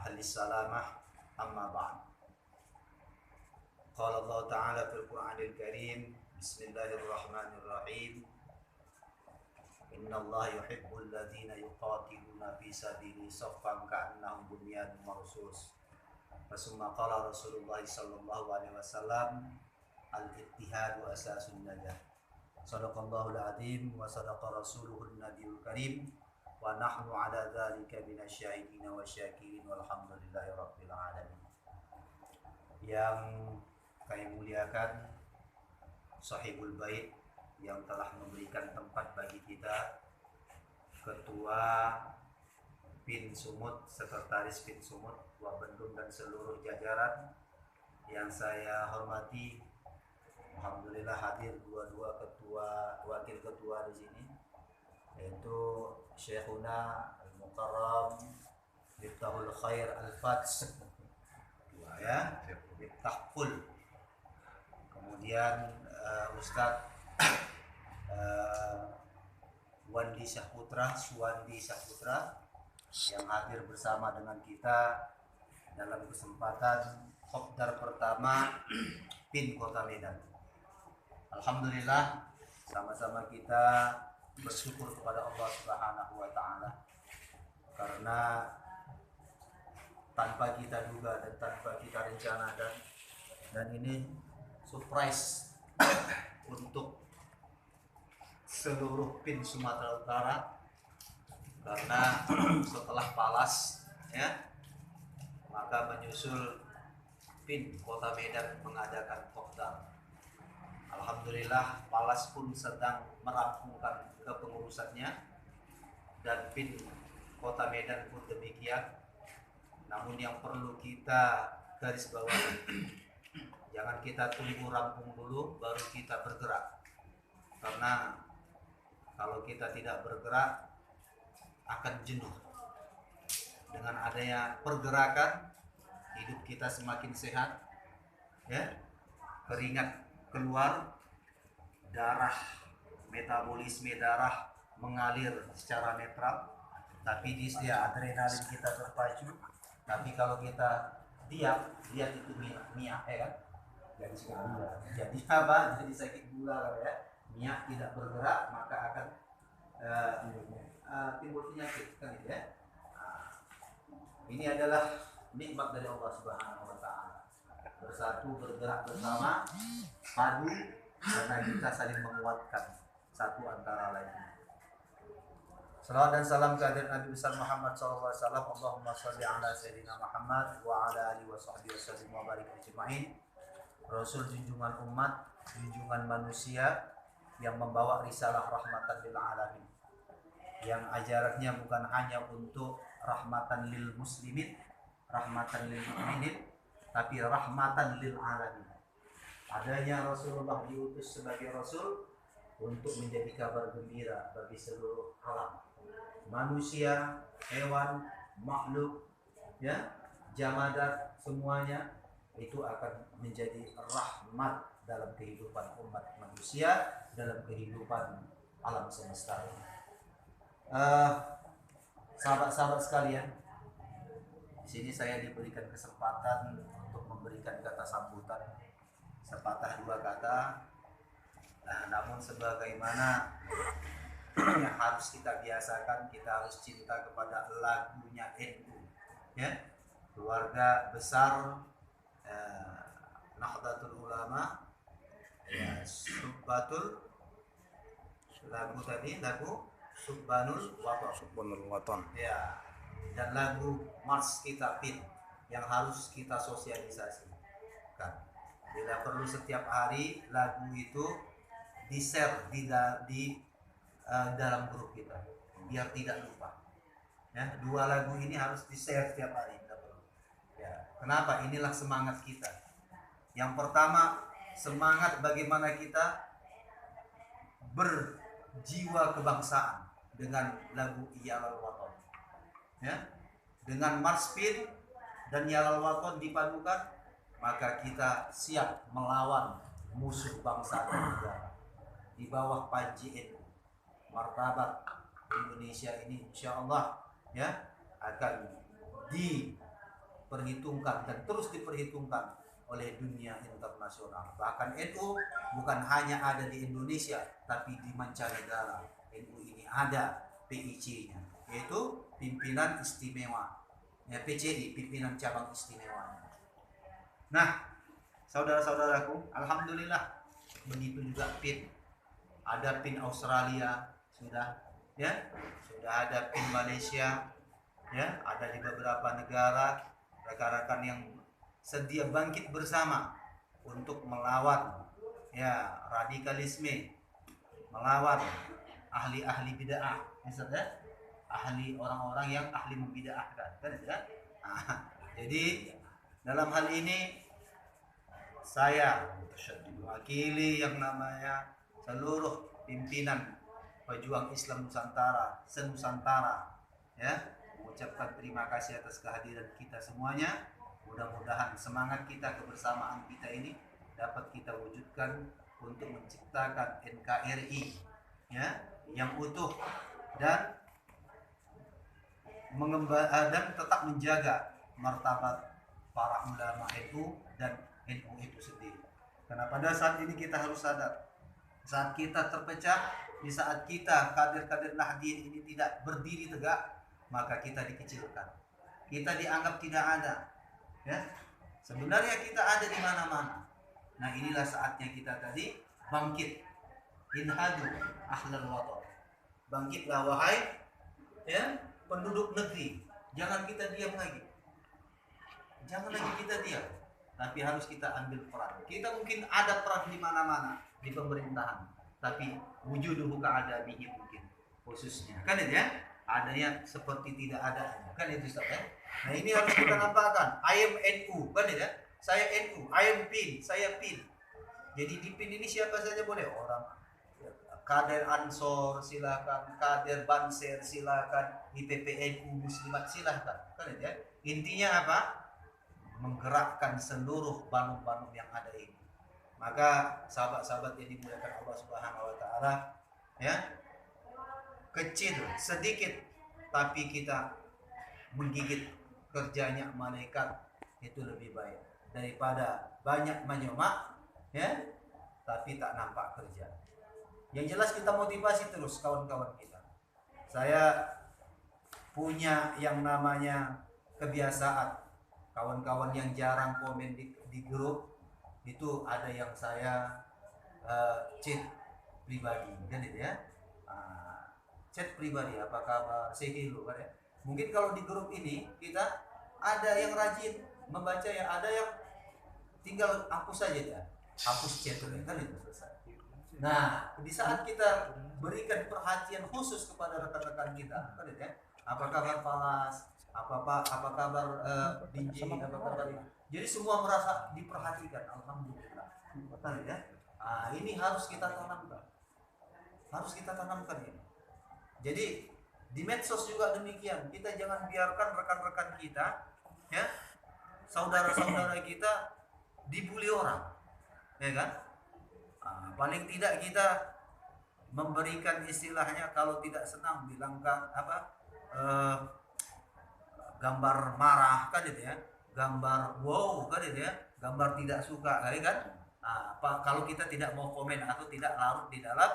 ahli salamah, amma ba'd. Qala Allah Ta'ala fil Qur'anil Karim, Bismillahirrahmanirrahim. Inna Allah yuhibbul ladhina yuqatiluna fi sabili saffan ka'annahum bunyanun marsus. Fasumma qala Rasulullah sallallahu alaihi wasallam, al-ittihadu asasun najah. Sadaqallahul azim wa sadaqa rasuluhun nabiyul karim. Wa nahnu ala dzalika minasyahidin wa syakirin walhamdulillahi rabbil alamin. Yang kami muliakan sahibul bait yang telah memberikan tempat bagi kita, Ketua PIN Sumut, Sekretaris PIN Sumut, Wabendung dan seluruh jajaran yang saya hormati. Alhamdulillah hadir dua ketua, wakil ketua di sini, yaitu Syekhuna Al-Mukarram Miftahul Khair Al-Fats ya, Miftahul. Kemudian Ustadz Suwandi Syahputra yang hadir bersama dengan kita dalam kesempatan Kopdar pertama PIN Kota Medan. Alhamdulillah, sama-sama kita bersyukur kepada Allah Subhanahu wa Ta'ala, karena tanpa kita duga dan tanpa kita rencanakan, dan ini surprise untuk seluruh PIN Sumatera Utara, karena setelah Palas ya, maka menyusul PIN Kota Medan mengadakan Kopdar. Alhamdulillah, Palas pun sedang merampungkan kepengurusannya dan PIN Kota Medan pun demikian. Namun yang perlu kita garis bawahi, jangan kita tunggu rampung dulu baru kita bergerak. Karena kalau kita tidak bergerak akan jenuh. Dengan adanya pergerakan, hidup kita semakin sehat, ya, keringat keluar, darah, metabolisme darah mengalir secara netral, tapi di setiap adrenalin kita terpacu. Tapi kalau kita diam, lihat itu minyak, ya kan? Jadi apa? Jadi sakit gula, ya. Minyak tidak bergerak, maka akan timbul penyakit, kan itu ya. Ini adalah nikmat dari Allah Subhanahu wa Ta'ala. Bersatu, bergerak bersama, padu, karena kita saling menguatkan satu antara lainnya. Salawat dan salam kehadirat Nabi besar Muhammad SAW. Allahumma sholli ala sayyidina Muhammad wa ala alihi wa sahbihi wasallim wa barik ajma'in. Rasul junjungan umat, junjungan manusia, yang membawa risalah rahmatan lil alamin, yang ajarannya bukan hanya untuk rahmatan lil muslimin, rahmatan lil mu'minin, tapi rahmatan lil alamin. Adanya Rasulullah diutus sebagai Rasul untuk menjadi kabar gembira bagi seluruh alam, manusia, hewan, makhluk, ya, jamadat, semuanya itu akan menjadi rahmat dalam kehidupan umat manusia, dalam kehidupan alam semesta. Sahabat-sahabat sekalian, di sini saya diberikan kesempatan untuk memberikan kata sambutan, sepatah dua kata. Namun sebagaimana yang harus kita biasakan, kita harus cinta kepada lagunya NU, ya, keluarga besar Nahdlatul Ulama, ya, Subbatul, lagu Subbanul Waton, ya, dan lagu Mars kita PIN yang harus kita sosialisasikan. Bila perlu setiap hari lagu itu di-share di dalam grup kita biar tidak lupa. Ya, dua lagu ini harus di-share setiap hari. Ya, kenapa? Inilah semangat kita. Yang pertama, semangat bagaimana kita berjiwa kebangsaan dengan lagu Iyalal Waton. Ya, dengan Mars PIN dan Iyalal Waton dipadukan, maka kita siap melawan musuh bangsa dan negara. Di bawah panji NU, martabat Indonesia ini insya Allah, ya, akan di diperhitungkan dan terus diperhitungkan oleh dunia internasional. Bahkan NU bukan hanya ada di Indonesia, tapi di mancanegara. NU ini ada PIC-nya, yaitu Pimpinan Istimewa, ya, PCI, Pimpinan Cabang Istimewa. Nah, saudara-saudaraku, alhamdulillah begitu juga PIN. Ada PIN Australia sudah, ya, sudah ada PIN Malaysia, ya, ada di beberapa negara rekan-rekan yang sedia bangkit bersama untuk melawan, ya, radikalisme, melawan ahli-ahli bid'ah, misalnya ahli orang-orang yang ahli membid'ahkan, kan ya. Jadi dalam hal ini saya mewakili yang namanya seluruh pimpinan pejuang Islam Nusantara, senusantara, ya, mengucapkan terima kasih atas kehadiran kita semuanya. Mudah-mudahan semangat kita, kebersamaan kita ini dapat kita wujudkan untuk menciptakan NKRI, ya, yang utuh dan dan tetap menjaga martabat para ulama itu dan NU itu sendiri. Karena pada saat ini kita harus sadar, saat kita terpecah, di saat kita kader-kader Nahdien ini tidak berdiri tegak, maka kita dikecilkan, kita dianggap tidak ada, ya. Sebenarnya kita ada di mana-mana. Nah, inilah saatnya kita tadi bangkit. Inhadu ahlal watan, bangkitlah wahai, ya, penduduk negeri. Jangan kita diam lagi, jangan lagi kita diam, tapi harus kita ambil peran. Kita mungkin ada peran di mana-mana di pemerintahan, tapi wujuduhu ka'adamihi mungkin khususnya, kan itu ya, adanya seperti tidak ada, kan itu Ustaz, ya. Nah, ini harus kita nampakkan. I am NU, kan itu ya, saya NU, I am PIN, saya PIN. Jadi di PIN ini siapa saja boleh, orang kader Ansor silakan, kader Banser silakan, IPPNU Muslimat silakan, kan itu ya. Intinya apa? Menggerakkan seluruh banum-banum yang ada ini. Maka sahabat-sahabat yang dimuliakan Allah Subhanahu wa taala, ya, kecil sedikit tapi kita menggigit kerjanya malaikat itu lebih baik daripada banyak menyemak, ya, tapi tak nampak kerja. Yang jelas kita motivasi terus kawan-kawan kita. Saya punya yang namanya kebiasaan, kawan-kawan yang jarang komen di grup itu ada yang saya chat pribadi, kan itu ya. Chat pribadi, apa kabar, say hello, kan ya. Mungkin kalau di grup ini kita ada yang rajin membaca, ya, ada yang tinggal hapus saja ya, hapus chat, kan itu selesai. Nah, di saat kita berikan perhatian khusus kepada rekan-rekan kita, kan ya, apa kabar Palas, apa kabar Dinji, apa kabar ini. Jadi semua merasa diperhatikan, alhamdulillah, kan ya. Nah, ini harus kita tanamkan, ini. Jadi di medsos juga demikian, kita jangan biarkan rekan-rekan kita, ya, saudara-saudara kita dibully orang, ya kan. Paling tidak kita memberikan istilahnya, kalau tidak senang bilangkan apa, gambar marah, kan itu ya, gambar wow, kan itu ya, gambar tidak suka, kan. Kalau kita tidak mau komen atau tidak larut di dalam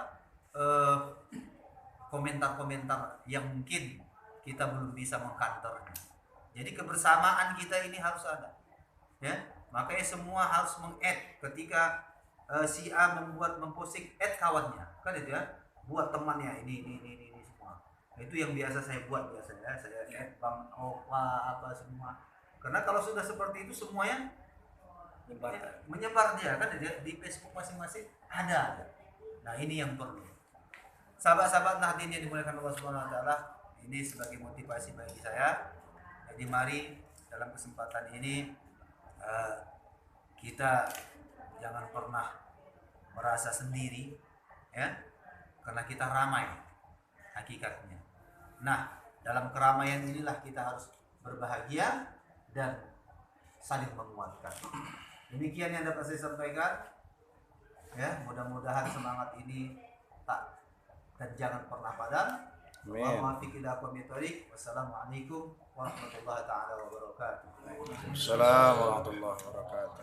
komentar-komentar yang mungkin kita belum bisa mengkantornya. Jadi kebersamaan kita ini harus ada, ya. Makanya semua harus meng-add ketika si A memposting, add kawannya, kan itu ya, buat temannya ini semua. Itu yang biasa saya buat biasanya, saya add Bang Opa apa semua. Karena kalau sudah seperti itu semuanya menyebar dia, kan di Facebook masing-masing ada. Nah, ini yang perlu. Sahabat-sahabat Nahdien yang dimuliakan Allah Subhanahu wa taala, ini sebagai motivasi bagi saya. Jadi mari dalam kesempatan ini kita jangan pernah merasa sendiri, ya, karena kita ramai hakikatnya. Nah, dalam keramaian inilah kita harus berbahagia dan saling menguatkan. Demikian yang dapat saya sampaikan, ya. Mudah-mudahan semangat ini tak dan jangan pernah padam. Amin. Allahumma fiq ila aqwamit thoriq. Wassalamualaikum warahmatullahi taala wabarakatuh. Assalamualaikum warahmatullahi wabarakatuh.